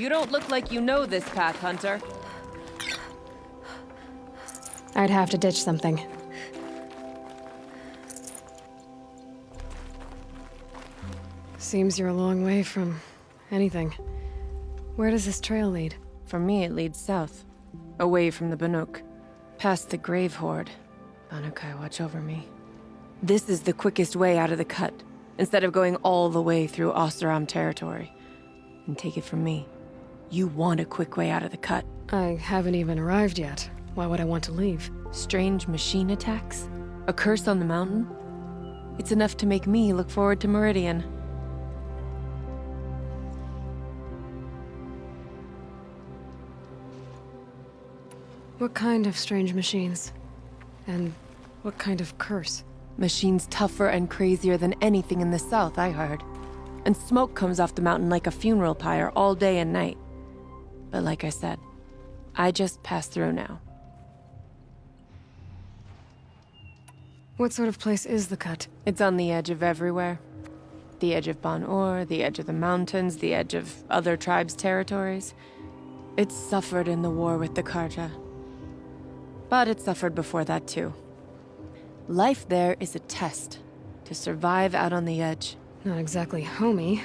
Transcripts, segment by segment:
You don't look like you know this path, Hunter. I'd have to ditch something. Seems you're a long way from anything. Where does this trail lead? For me, it leads south. Away from the Banuk. Past the Grave Horde. Banukai, watch over me. This is the quickest way out of the cut, instead of going all the way through Oseram territory. And take it from me, you want a quick way out of the cut. I haven't even arrived yet. Why would I want to leave? Strange machine attacks? A curse on the mountain? It's enough to make me look forward to Meridian. What kind of strange machines? And what kind of curse? Machines tougher and crazier than anything in the south, I heard. And smoke comes off the mountain like a funeral pyre all day and night. But like I said, I just passed through now. What sort of place is the cut? It's on the edge of everywhere. The edge of Ban-Or, the edge of the mountains, the edge of other tribes' territories. It's suffered in the war with the Karja. But it suffered before that too. Life there is a test to survive out on the edge. Not exactly homey.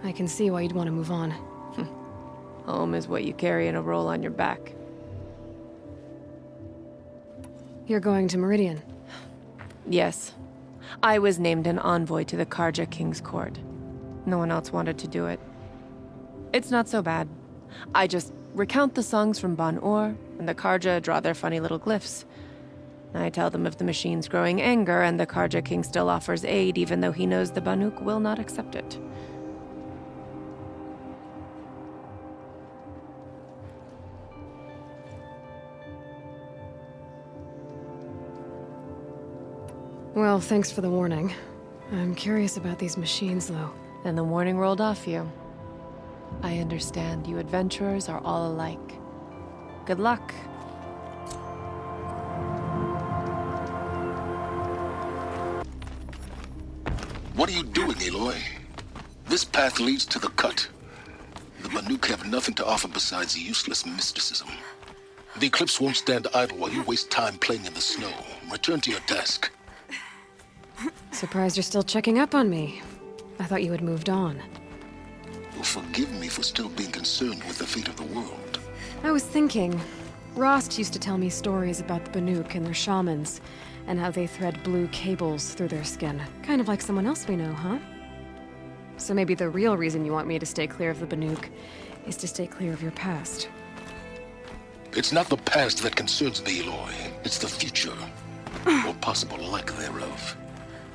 I can see why you'd want to move on. Home is what you carry in a roll on your back. You're going to Meridian? Yes. I was named an envoy to the Karja King's court. No one else wanted to do it. It's not so bad. I just recount the songs from Ban-Or, and the Karja draw their funny little glyphs. I tell them of the machine's growing anger, and the Karja King still offers aid, even though he knows the Banuk will not accept it. Well, thanks for the warning. I'm curious about these machines, though. And the warning rolled off you. I understand you adventurers are all alike. Good luck. What are you doing, Aloy? This path leads to the cut. The Banuk have nothing to offer besides useless mysticism. The Eclipse won't stand idle while you waste time playing in the snow. Return to your desk. Surprised you're still checking up on me. I thought you had moved on. You'll forgive me for still being concerned with the fate of the world. I was thinking, Rost used to tell me stories about the Banuk and their shamans, and how they thread blue cables through their skin. Kind of like someone else we know, huh? So maybe the real reason you want me to stay clear of the Banuk is to stay clear of your past. It's not the past that concerns me, Aloy. It's the future. Or possible lack thereof.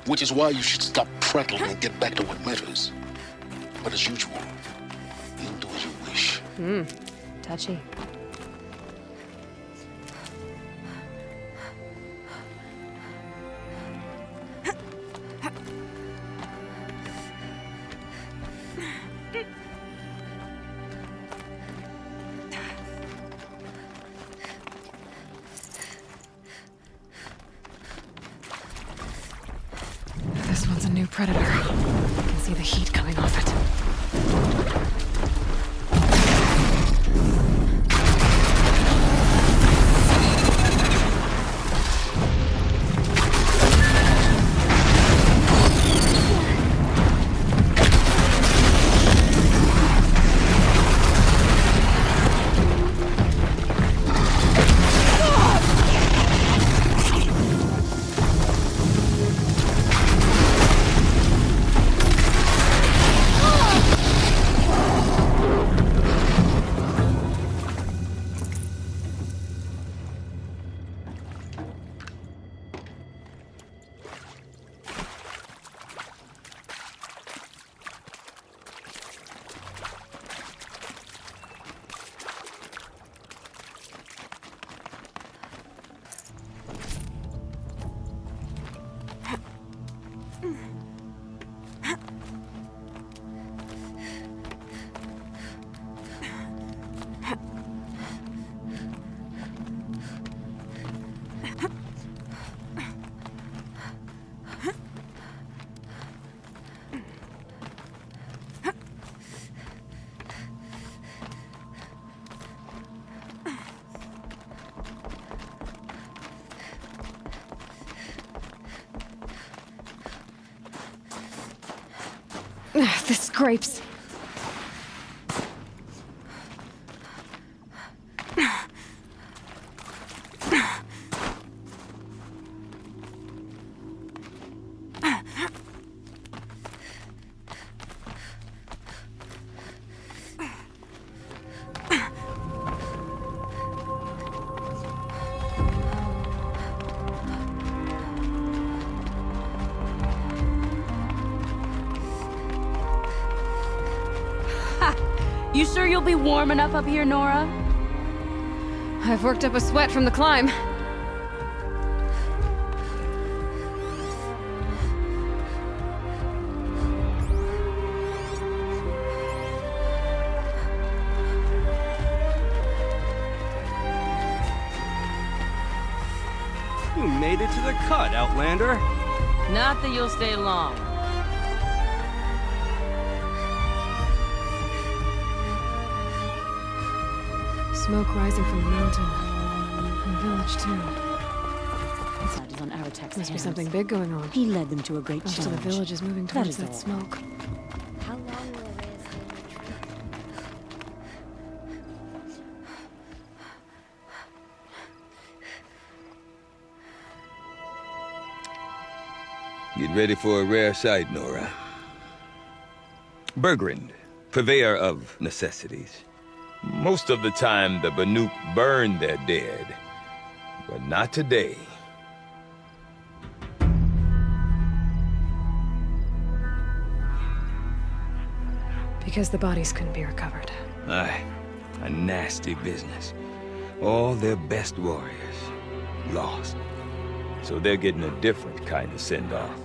Which is why you should stop prattling and get back to what matters. But as usual, you'll do as you wish. Touchy. This one's a new predator. I can see the heat coming off it. This scrapes. You sure you'll be warm enough up here, Nora? I've worked up a sweat from the climb. You made it to the cut, Outlander. Not that you'll stay long. Smoke rising from the mountain. From the village, too. Is on our text Must be something big going on. He led them to a great Most of challenge. the village is moving That towards is that all. smoke. How long will Reyes stay in retreat? Get ready for a rare sight, Nora. Bergrand, purveyor of necessities. Most of the time, the Banuk burn their dead. But not today. Because the bodies couldn't be recovered. Aye, a nasty business. All their best warriors lost. So they're getting a different kind of send-off.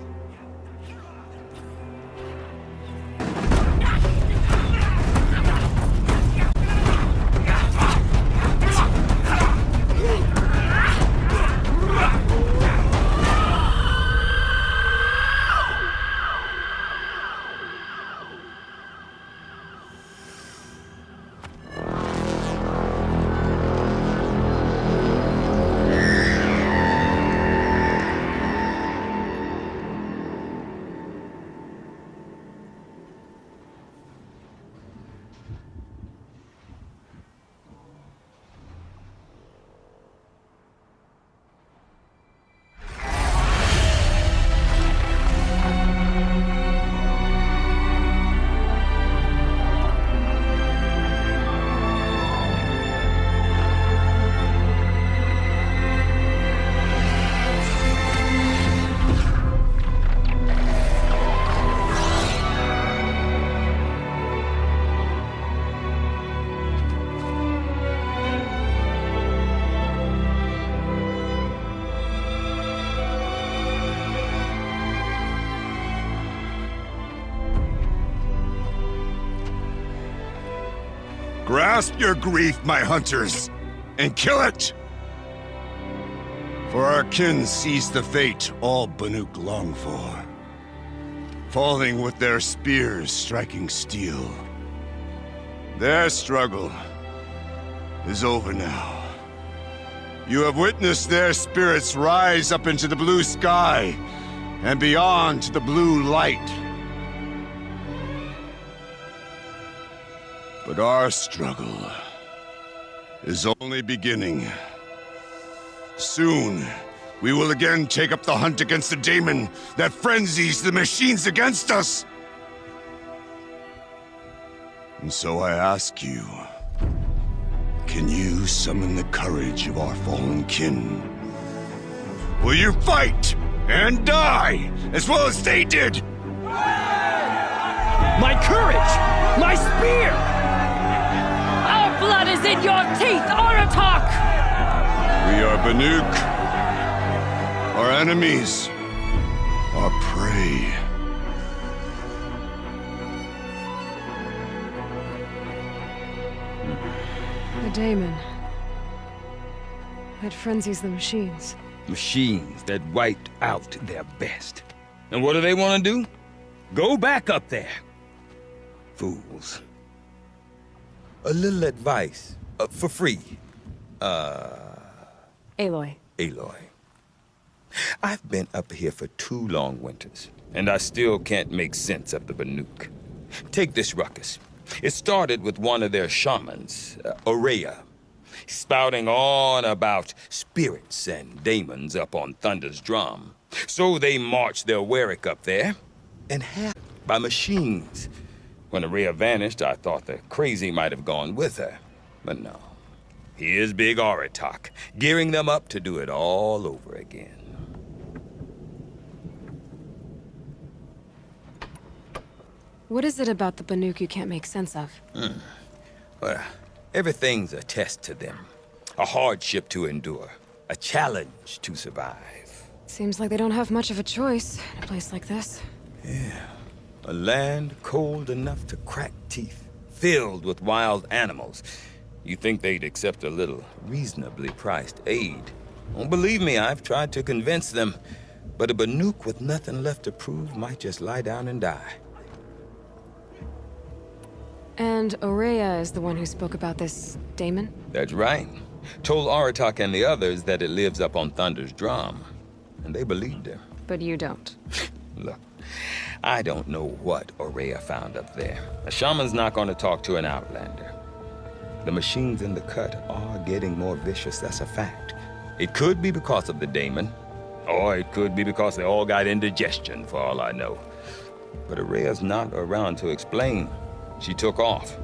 Grasp your grief, my hunters, and kill it! For our kin sees the fate all Banuk long for, falling with their spears striking steel. Their struggle is over now. You have witnessed their spirits rise up into the blue sky and beyond to the blue light. But our struggle is only beginning. Soon, we will again take up the hunt against the daemon that frenzies the machines against us. And so I ask you, can you summon the courage of our fallen kin? Will you fight and die as well as they did? My courage! My spear! Our blood is in your teeth, Aratak! We are Banuk. Our enemies are prey. The daemon. That frenzies the machines. Machines that wiped out their best. And what do they want to do? Go back up there. Fools. A little advice. For free. Aloy. Aloy. I've been up here for 2 long winters, and I still can't make sense of the Banuk. Take this ruckus. It started with one of their shamans, Aurea, spouting on about spirits and demons up on Thunder's drum. So they marched their Warwick up there, and half by machines. When Aurea vanished, I thought the crazy might have gone with her, but no. Here's Big Aratak, gearing them up to do it all over again. What is it about the Banuk you can't make sense of? Well, everything's a test to them. A hardship to endure. A challenge to survive. Seems like they don't have much of a choice in a place like this. Yeah. A land cold enough to crack teeth. Filled with wild animals. You think they'd accept a little reasonably priced aid. Don't believe me, I've tried to convince them. But a Banuk with nothing left to prove might just lie down and die. And Aurea is the one who spoke about this daemon? That's right. Told Aratak and the others that it lives up on Thunder's drum. And they believed her. But you don't. Look, I don't know what Aurea found up there. A shaman's not going to talk to an outlander. The machines in the cut are getting more vicious, that's a fact. It could be because of the daemon, or it could be because they all got indigestion, for all I know. But Aurea's not around to explain. She took off,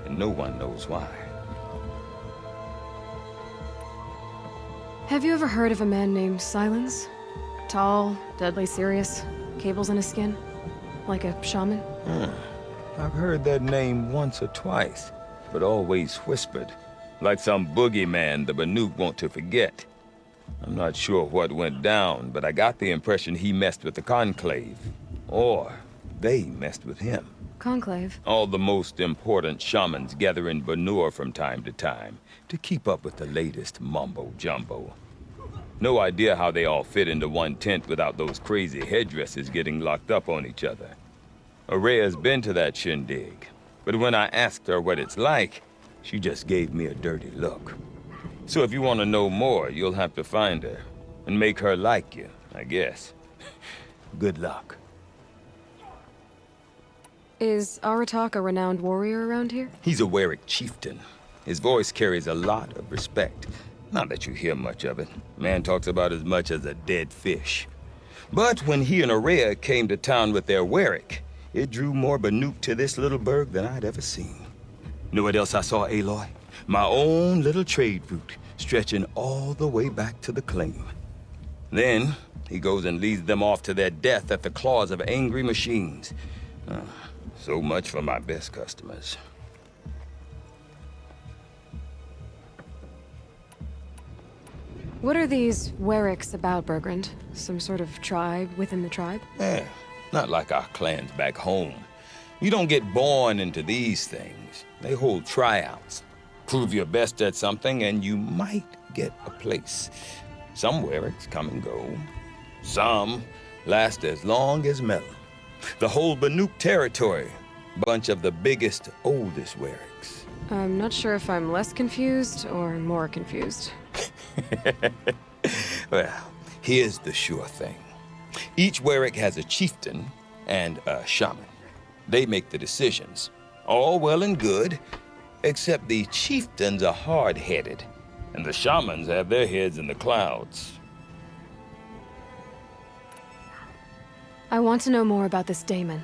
and no one knows why. Have you ever heard of a man named Silence? Tall, deadly serious, cables in his skin? Like a shaman? I've heard that name once or twice, but always whispered. Like some boogeyman the Banuk want to forget. I'm not sure what went down, but I got the impression he messed with the Conclave. Or they messed with him. Conclave? All the most important shamans gather in Banur from time to time to keep up with the latest mumbo-jumbo. No idea how they all fit into one tent without those crazy headdresses getting locked up on each other. Aurea's been to that shindig, but when I asked her what it's like, she just gave me a dirty look. So if you want to know more, you'll have to find her and make her like you, I guess. Good luck. Is Aratak a renowned warrior around here? He's a Warwick chieftain. His voice carries a lot of respect. Not that you hear much of it. Man talks about as much as a dead fish. But when he and Aurea came to town with their Warwick, it drew more Banuk to this little burg than I'd ever seen. Know what else I saw, Aloy? My own little trade route, stretching all the way back to the claim. Then, he goes and leads them off to their death at the claws of angry machines. So much for my best customers. What are these Warwicks about, Bergrand? Some sort of tribe within the tribe? Not like our clans back home. You don't get born into these things. They hold tryouts. Prove your best at something and you might get a place. Some Warwicks come and go. Some last as long as metal. The whole Banuk territory. Bunch of the biggest, oldest Warwicks. I'm not sure if I'm less confused or more confused. Well, here's the sure thing. Each Warwick has a chieftain and a shaman. They make the decisions. All well and good, except the chieftains are hard-headed, and the shamans have their heads in the clouds. I want to know more about this daemon.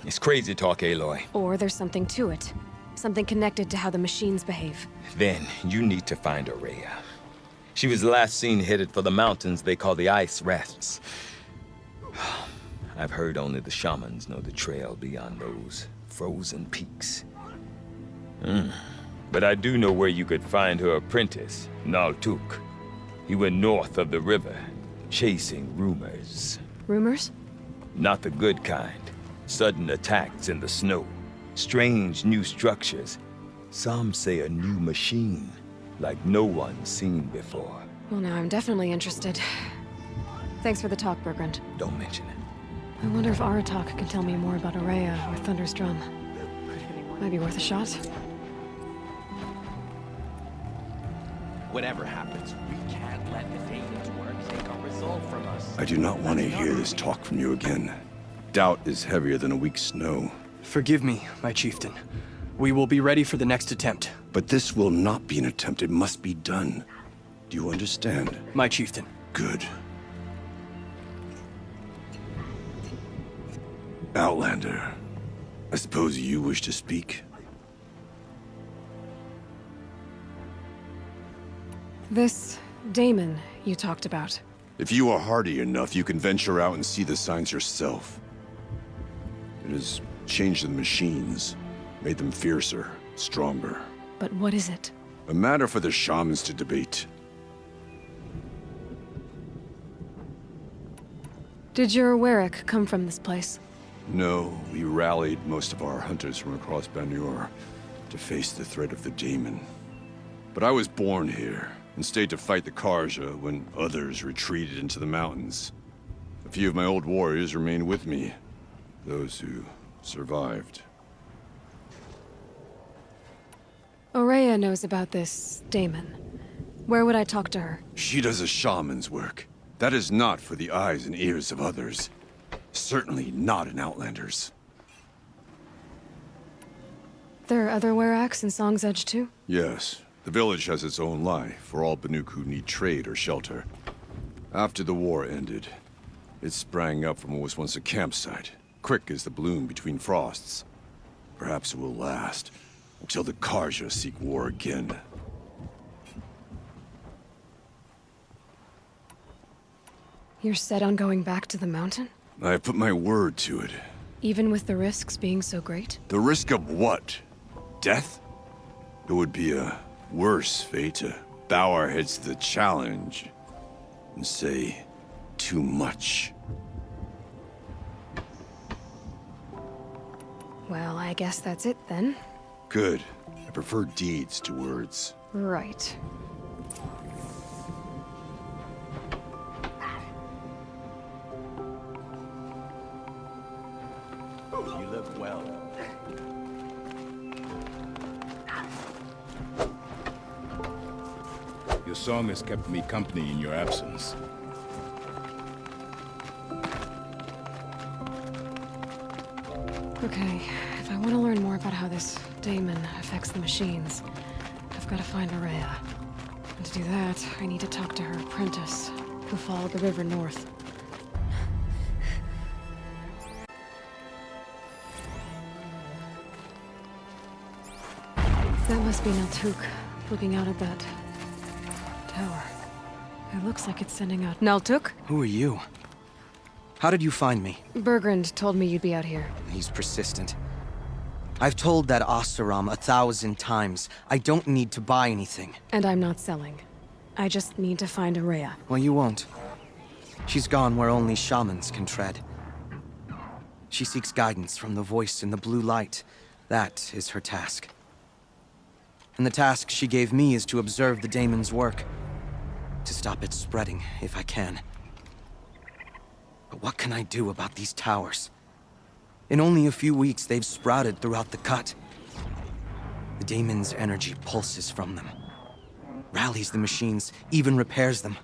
It's crazy talk, Aloy. Or there's something to it. Something connected to how the machines behave. Then you need to find Aurea. She was last seen headed for the mountains they call the Ice Rafts. I've heard only the shamans know the trail beyond those frozen peaks. But I do know where you could find her apprentice, Naltuk. He went north of the river, chasing rumors. Rumors? Not the good kind. Sudden attacks in the snow. Strange new structures. Some say a new machine, like no one's seen before. Well, now I'm definitely interested. Thanks for the talk, Bergrand. Don't mention it. I wonder if Aratak can tell me more about Aurea or Thunder's drum. Might be worth a shot. Whatever happens, we can't let the Damon's work take our resolve from us. I do not want to hear this talk from you again. Doubt is heavier than a week's snow. Forgive me, my chieftain. We will be ready for the next attempt. But this will not be an attempt. It must be done. Do you understand? My chieftain. Good. Outlander, I suppose you wish to speak? This Damon you talked about. If you are hardy enough, you can venture out and see the signs yourself. It has changed the machines, made them fiercer, stronger. But what is it? A matter for the shamans to debate. Did your Warwick come from this place? No, we rallied most of our hunters from across Banur to face the threat of the demon. But I was born here and stayed to fight the Karja when others retreated into the mountains. A few of my old warriors remained with me, those who survived. Aurea knows about this Damon. Where would I talk to her? She does a shaman's work. That is not for the eyes and ears of others. Certainly not an Outlander's. There are other Weraks in Song's Edge too? Yes. The village has its own life for all Banuk who need trade or shelter. After the war ended, it sprang up from what was once a campsite, quick as the bloom between frosts. Perhaps it will last until the Karja seek war again. You're set on going back to the mountain? I have put my word to it. Even with the risks being so great? The risk of what? Death? It would be a worse fate to bow our heads to the challenge and say too much. Well, I guess that's it then. Good. I prefer deeds to words. Right. You live well. Your song has kept me company in your absence. Okay, if I want to learn more about how this Damon affects the machines, I've got to find Aurea. And to do that, I need to talk to her apprentice, who followed the river north. That must be Naltuk, looking out at that tower. It looks like it's sending out... Naltuk? Who are you? How did you find me? Bergrand told me you'd be out here. He's persistent. I've told that Oseram 1,000 times. I don't need to buy anything. And I'm not selling. I just need to find Aurea. Well, you won't. She's gone where only shamans can tread. She seeks guidance from the voice in the blue light. That is her task. And the task she gave me is to observe the daemon's work. To stop it spreading, if I can. But what can I do about these towers? In only a few weeks, they've sprouted throughout the cut. The daemon's energy pulses from them. Rallies the machines, even repairs them.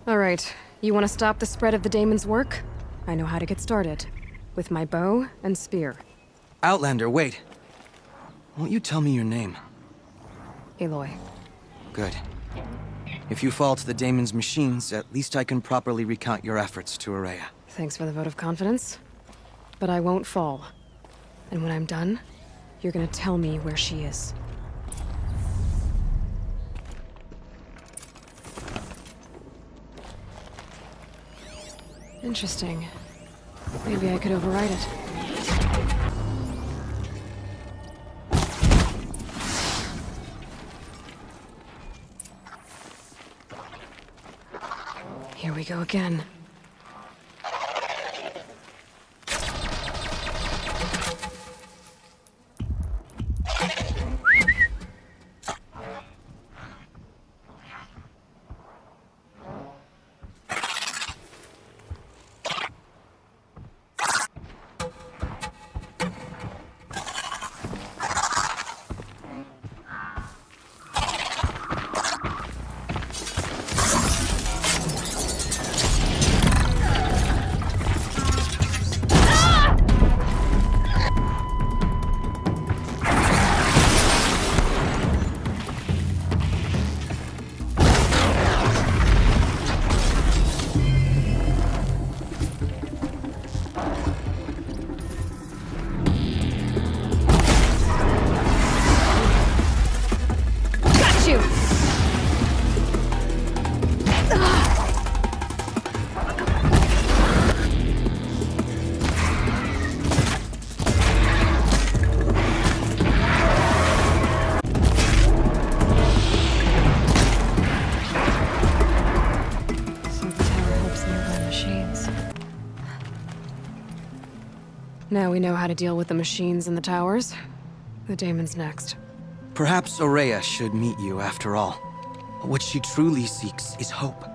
All right, you want to stop the spread of the daemon's work? I know how to get started. With my bow and spear. Outlander, wait. Won't you tell me your name? Aloy. Good. If you fall to the daemon's machines, at least I can properly recount your efforts to Aurea. Thanks for the vote of confidence. But I won't fall. And when I'm done, you're gonna tell me where she is. Interesting. Maybe I could override it. Here we go again. Now we know how to deal with the machines in the towers. The daemon's next. Perhaps Aurea should meet you after all. What she truly seeks is hope.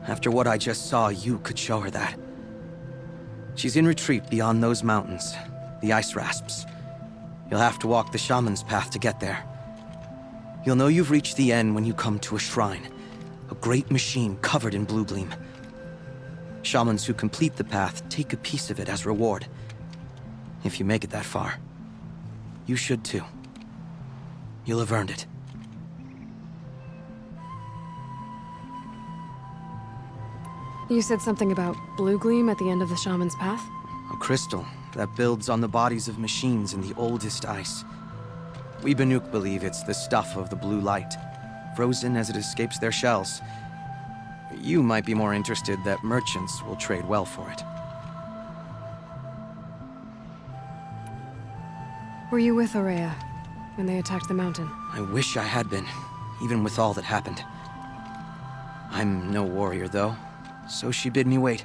After what I just saw, you could show her that. She's in retreat beyond those mountains, the ice rasps. You'll have to walk the shaman's path to get there. You'll know you've reached the end when you come to a shrine. A great machine covered in blue gleam. Shamans who complete the path take a piece of it as reward. If you make it that far, you should too. You'll have earned it. You said something about blue gleam at the end of the shaman's path? A crystal that builds on the bodies of machines in the oldest ice. We Banuk believe it's the stuff of the blue light, frozen as it escapes their shells. You might be more interested that merchants will trade well for it. Were you with Aurea when they attacked the mountain? I wish I had been, even with all that happened. I'm no warrior, though, so she bid me wait.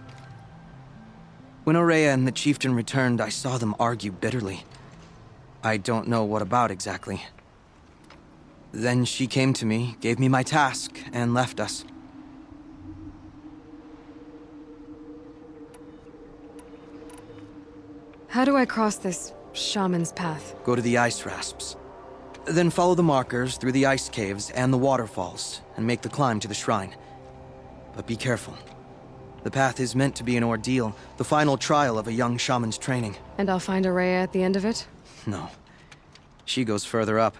When Aurea and the chieftain returned, I saw them argue bitterly. I don't know what about exactly. Then she came to me, gave me my task, and left us. How do I cross this shaman's path? Go to the ice rasps. Then follow the markers through the ice caves and the waterfalls, and make the climb to the shrine. But be careful. The path is meant to be an ordeal, the final trial of a young shaman's training. And I'll find Aurea at the end of it? No. She goes further up,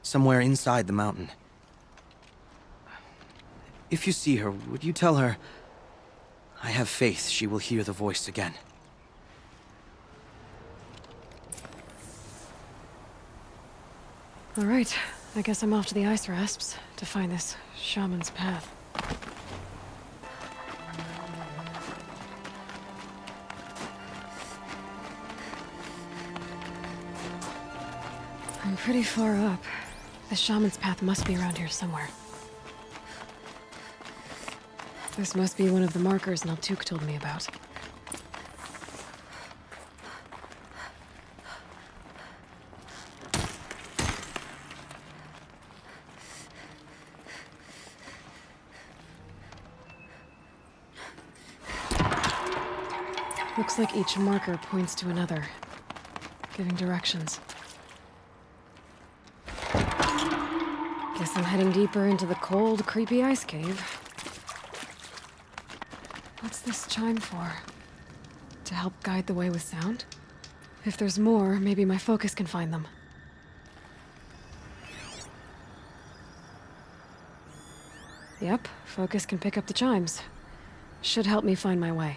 somewhere inside the mountain. If you see her, would you tell her, I have faith she will hear the voice again. All right, I guess I'm off to the ice rasps to find this shaman's path. I'm pretty far up. The shaman's path must be around here somewhere. This must be one of the markers Naltuk told me about. Looks like each marker points to another, giving directions. Guess I'm heading deeper into the cold, creepy ice cave. What's this chime for? To help guide the way with sound? If there's more, maybe my focus can find them. Yep, focus can pick up the chimes. Should help me find my way.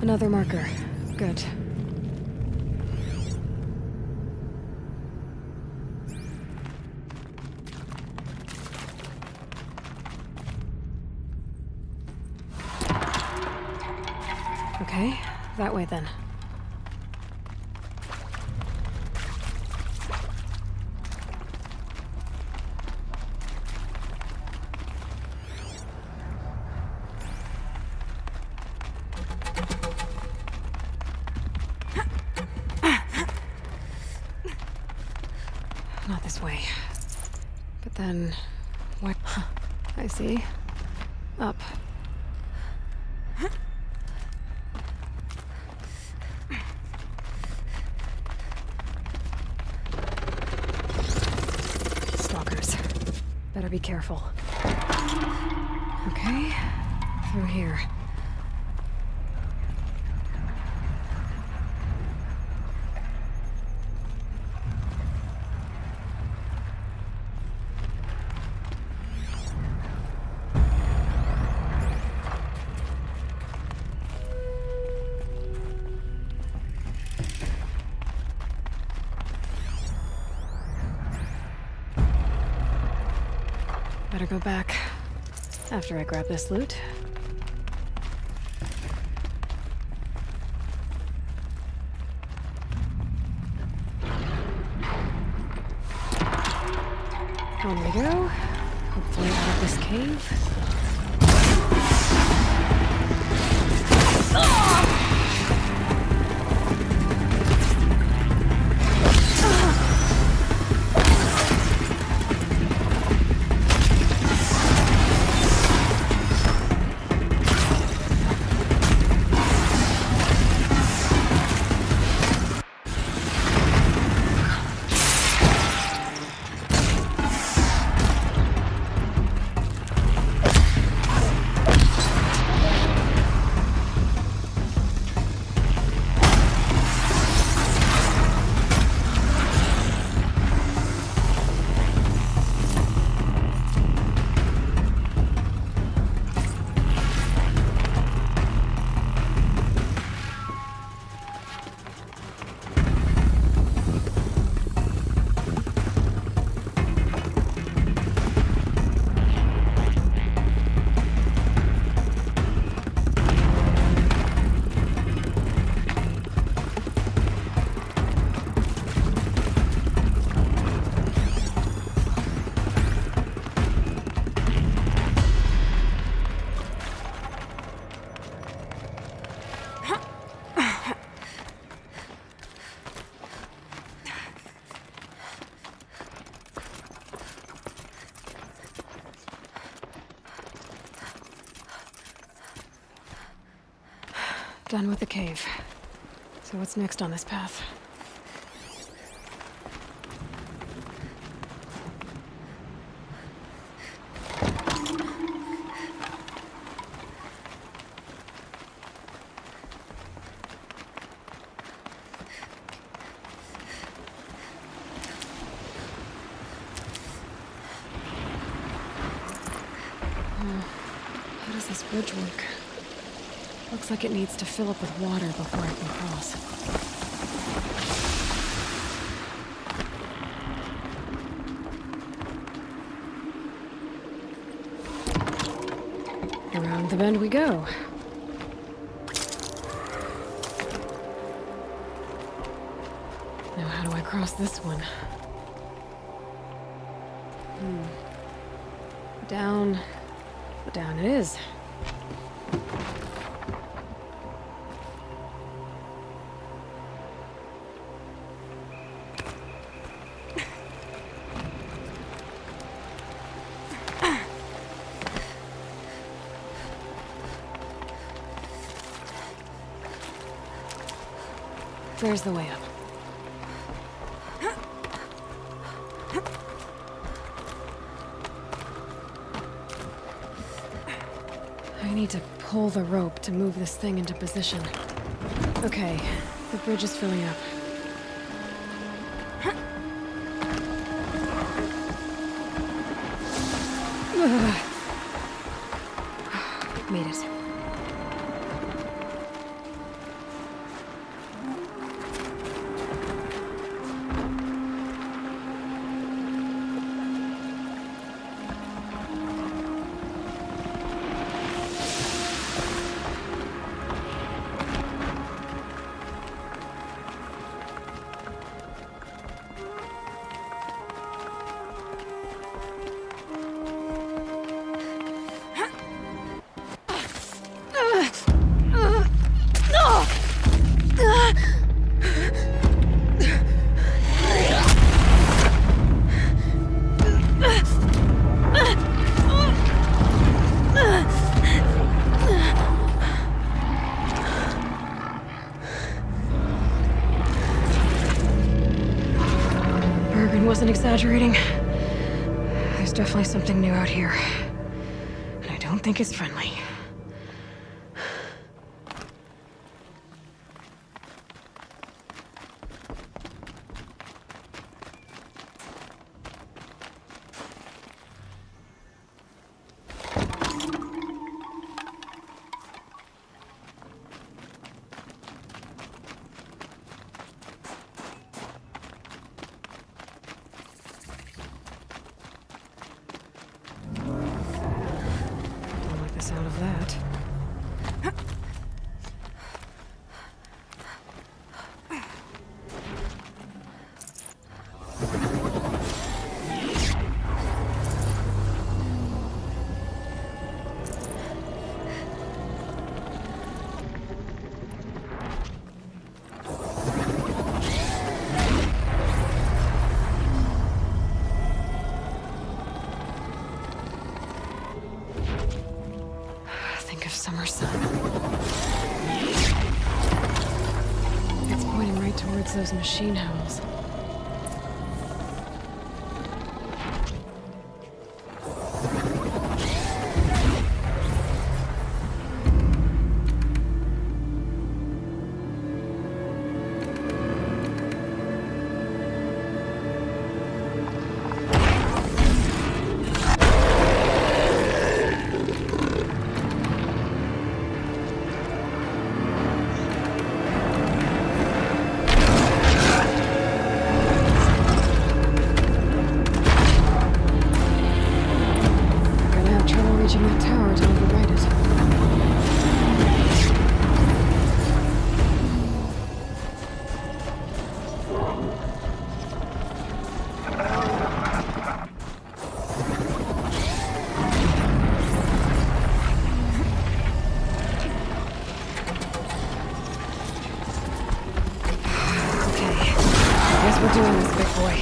Another marker. Good. Okay, that way then. Not this way. But then... what? I see. Up. Stalkers. Better be careful. Okay. Through here. better go back after I grab this loot. On we go. Hopefully out of this cave. Done with the cave. So what's next on this path? How does this bridge work? Looks like it needs to fill up with water before I can cross. Around the bend we go. Now how do I cross this one? Down it is. There's the way up. I need to pull the rope to move this thing into position. Okay, the bridge is filling up. Made it. Wasn't exaggerating. There's definitely something new out here. And I don't think it's friendly. the sound of that. Summer sun. It's pointing right towards those machine howls. We're doing this, big boy.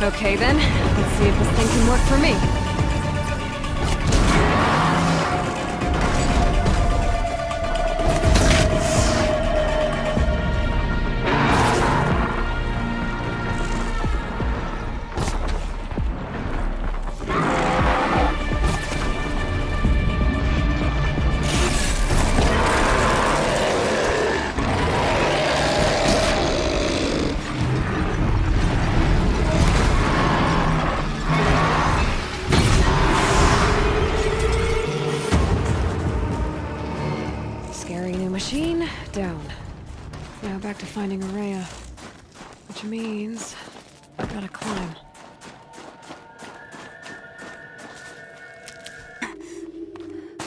Okay then, let's see if this thing can work for me. Machine down. Now back to finding Araya, which means I gotta climb.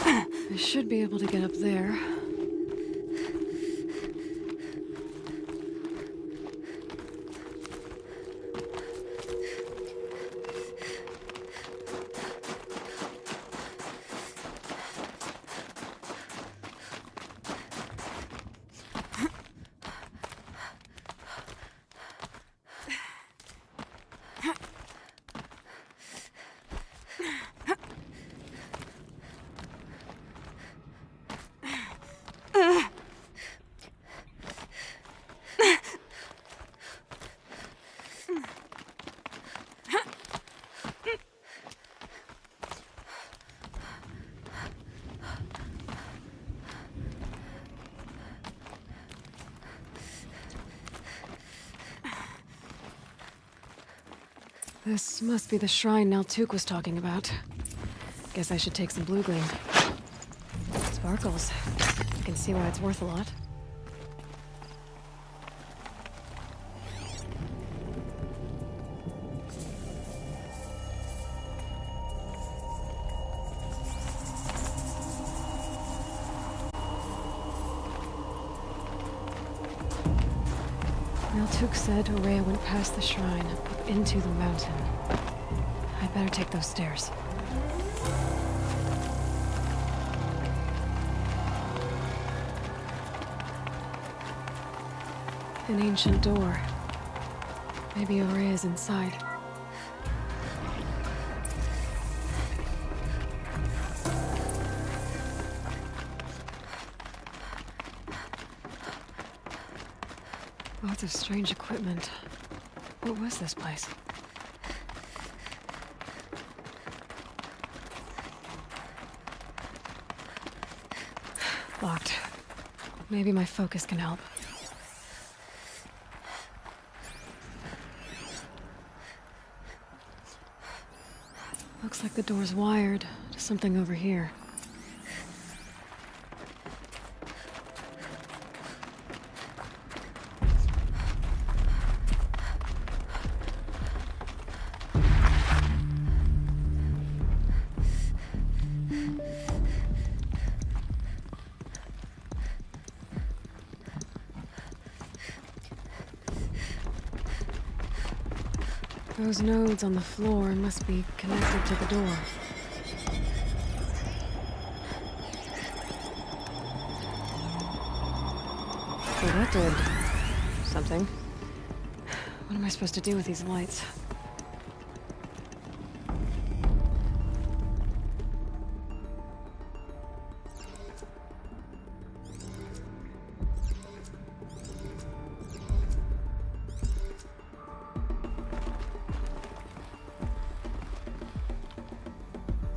I should be able to get up there. This must be the shrine Naltuk was talking about. Guess I should take some blue gleam. Sparkles. I can see why it's worth a lot. Naltuk said Araya went past the shrine, up into the mountain. I'd better take those stairs. An ancient door. Maybe Araya's inside. Lots of strange equipment. What was this place? Locked. Maybe my focus can help. Looks like the door's wired to something over here. Those nodes on the floor must be connected to the door. So that did something. What am I supposed to do with these lights?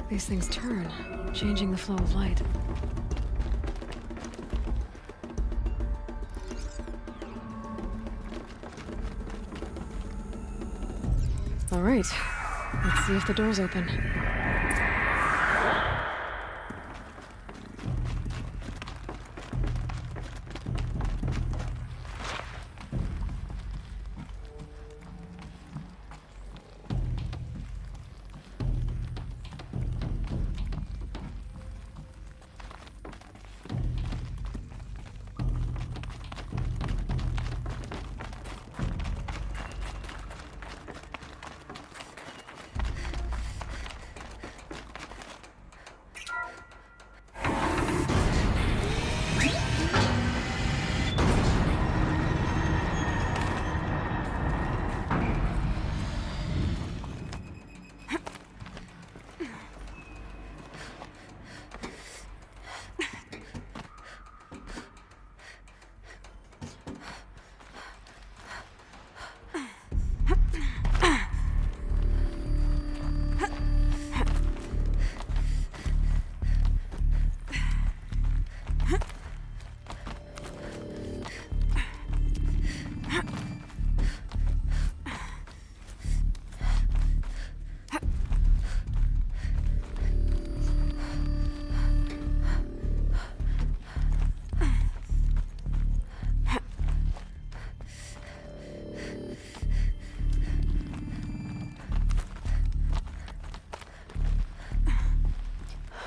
These things turn, changing the flow of light. All right, let's see if the door's open.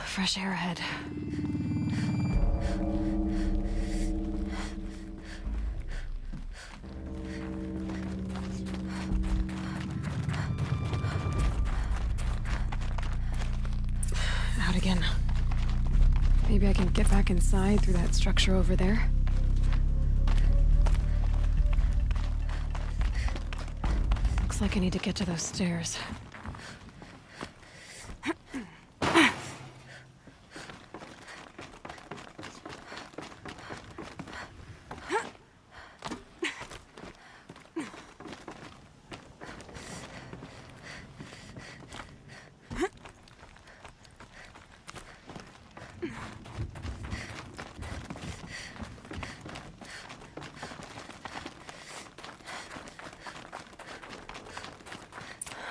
Fresh air ahead. Out again. Maybe I can get back inside through that structure over there. Looks like I need to get to those stairs.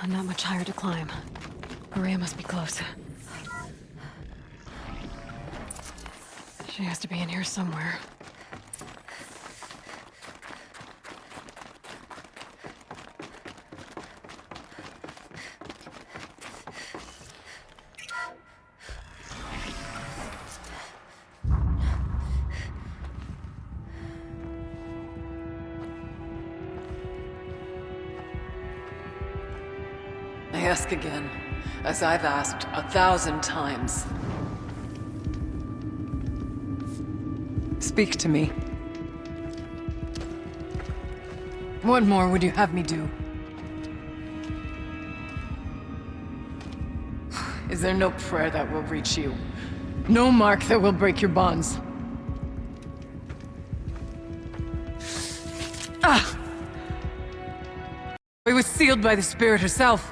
Not much higher to climb. Beriah must be close. She has to be in here somewhere. I ask again, as I've asked 1,000 times. Speak to me. What more would you have me do? Is there no prayer that will reach you? No mark that will break your bonds? Ah! It was sealed by the Spirit herself.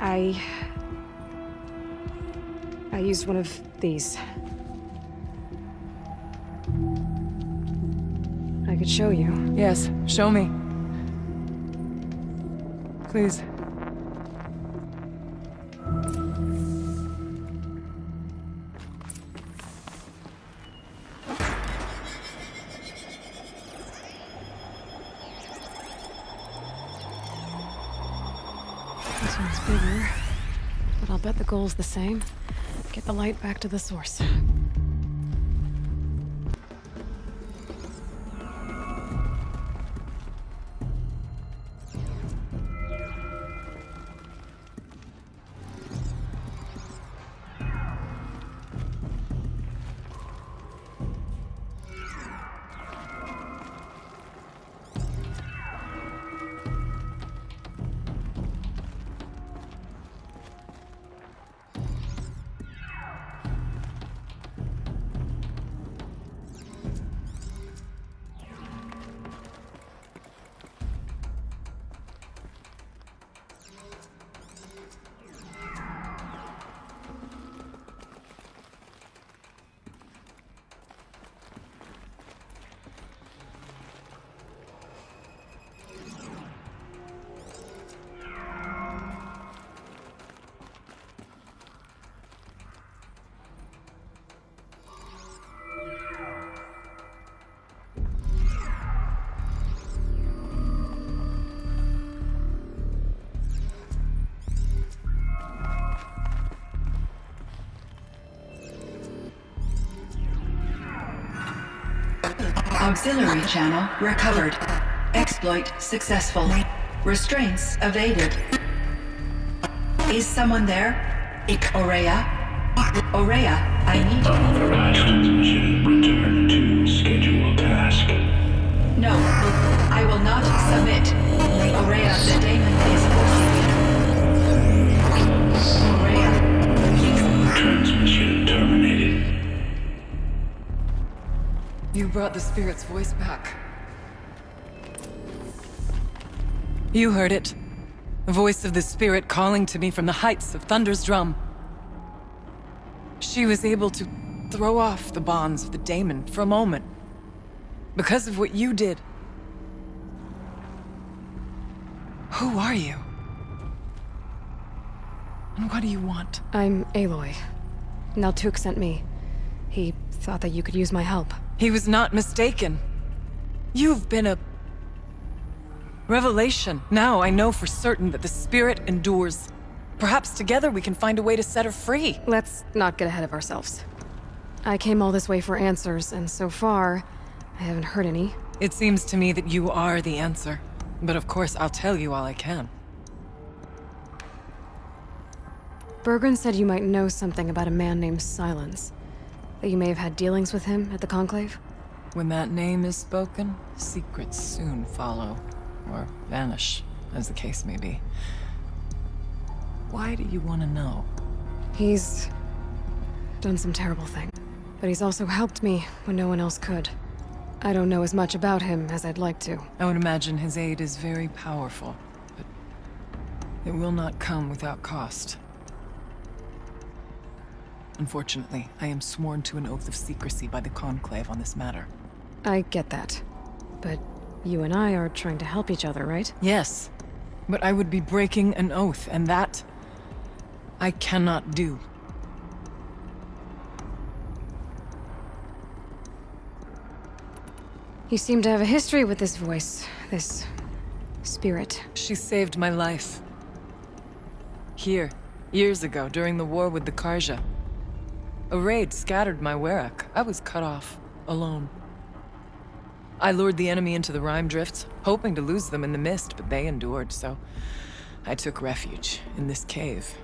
I used one of these. I could show you. Yes, show me. Please. This one's bigger, but I'll bet the goal's the same. Get the light back to the source. Auxiliary channel recovered. Exploit successful. Restraints evaded. Is someone there? Aurea? Aurea, I need you. Authorized transmission. Return to scheduled task. No, I will not submit. Aurea, the daemon is forcing me. Aurea. Transmission terminated. You brought the spirit's voice back. You heard it. The voice of the spirit calling to me from the heights of Thunder's drum. She was able to throw off the bonds of the daemon for a moment. Because of what you did. Who are you? And what do you want? I'm Aloy. Naltuk sent me. He thought that you could use my help. He was not mistaken. You've been a revelation. Now I know for certain that the spirit endures. Perhaps together we can find a way to set her free. Let's not get ahead of ourselves. I came all this way for answers, and so far, I haven't heard any. It seems to me that you are the answer. But of course, I'll tell you all I can. Bergren said you might know something about a man named Silence. That you may have had dealings with him at the Conclave? When that name is spoken, secrets soon follow. Or vanish, as the case may be. Why do you want to know? He's done some terrible things. But he's also helped me when no one else could. I don't know as much about him as I'd like to. I would imagine his aid is very powerful, but it will not come without cost. Unfortunately, I am sworn to an oath of secrecy by the Conclave on this matter. I get that. But you and I are trying to help each other, right? Yes, but I would be breaking an oath, and that I cannot do. You seem to have a history with this voice, this spirit. She saved my life. Here, years ago, during the war with the Karja. A raid scattered my Werak. I was cut off, alone. I lured the enemy into the Rime Drifts, hoping to lose them in the mist, but they endured, so I took refuge in this cave.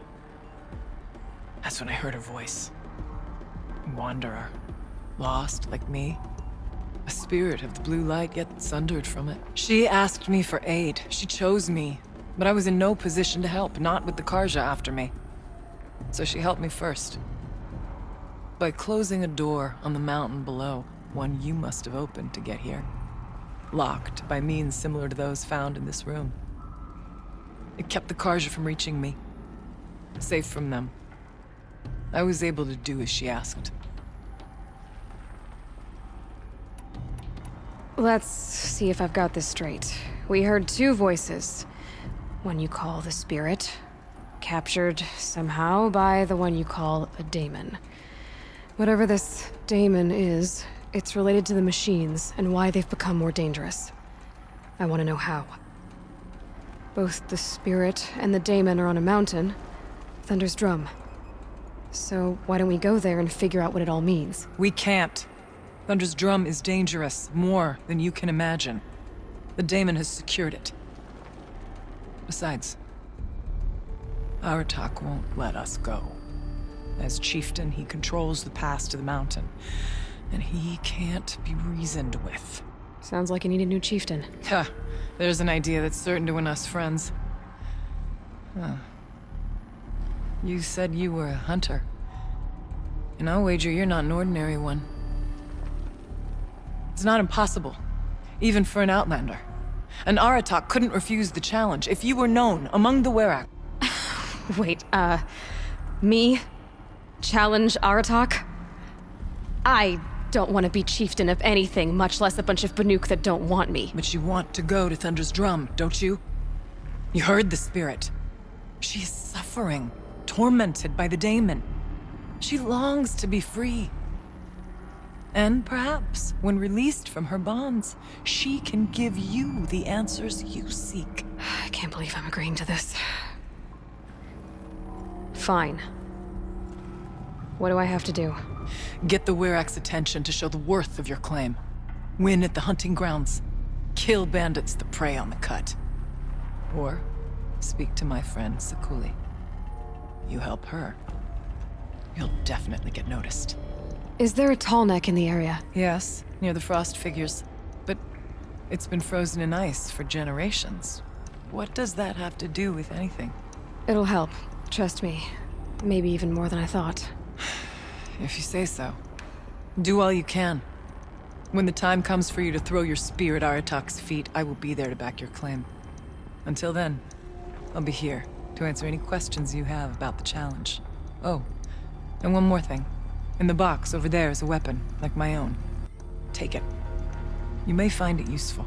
That's when I heard her voice. A wanderer. Lost, like me. A spirit of the blue light, yet sundered from it. She asked me for aid. She chose me. But I was in no position to help, not with the Karja after me. So she helped me first. By closing a door on the mountain below, one you must have opened to get here. Locked by means similar to those found in this room. It kept the Karja from reaching me. Safe from them. I was able to do as she asked. Let's see if I've got this straight. We heard two voices. One you call the spirit, captured somehow by the one you call a daemon. Whatever this daemon is, it's related to the machines and why they've become more dangerous. I want to know how. Both the spirit and the daemon are on a mountain, Thunder's Drum. So why don't we go there and figure out what it all means? We can't. Thunder's Drum is dangerous, more than you can imagine. The daemon has secured it. Besides, Aratak won't let us go. As chieftain, he controls the pass to the mountain, and he can't be reasoned with. Sounds like you need a new chieftain. Ha! There's an idea that's certain to win us friends. Huh. You said you were a hunter. And I'll wager you're not an ordinary one. It's not impossible, even for an outlander. An Aratak couldn't refuse the challenge if you were known among the Werak. Wait, me? Challenge Aratak? I don't want to be chieftain of anything, much less a bunch of Banuk that don't want me. But you want to go to Thunder's Drum, don't you? You heard the spirit. She is suffering, tormented by the daemon. She longs to be free. And perhaps, when released from her bonds, she can give you the answers you seek. I can't believe I'm agreeing to this. Fine. What do I have to do? Get the Werak's attention to show the worth of your claim. Win at the hunting grounds. Kill bandits that prey on the cut. Or speak to my friend Sakuli. You help her, you'll definitely get noticed. Is there a tall neck in the area? Yes, near the frost figures. But it's been frozen in ice for generations. What does that have to do with anything? It'll help. Trust me. Maybe even more than I thought. If you say so. Do all you can. When the time comes for you to throw your spear at Aratak's feet, I will be there to back your claim. Until then, I'll be here to answer any questions you have about the challenge. Oh, and one more thing. In the box over there is a weapon, like my own. Take it. You may find it useful.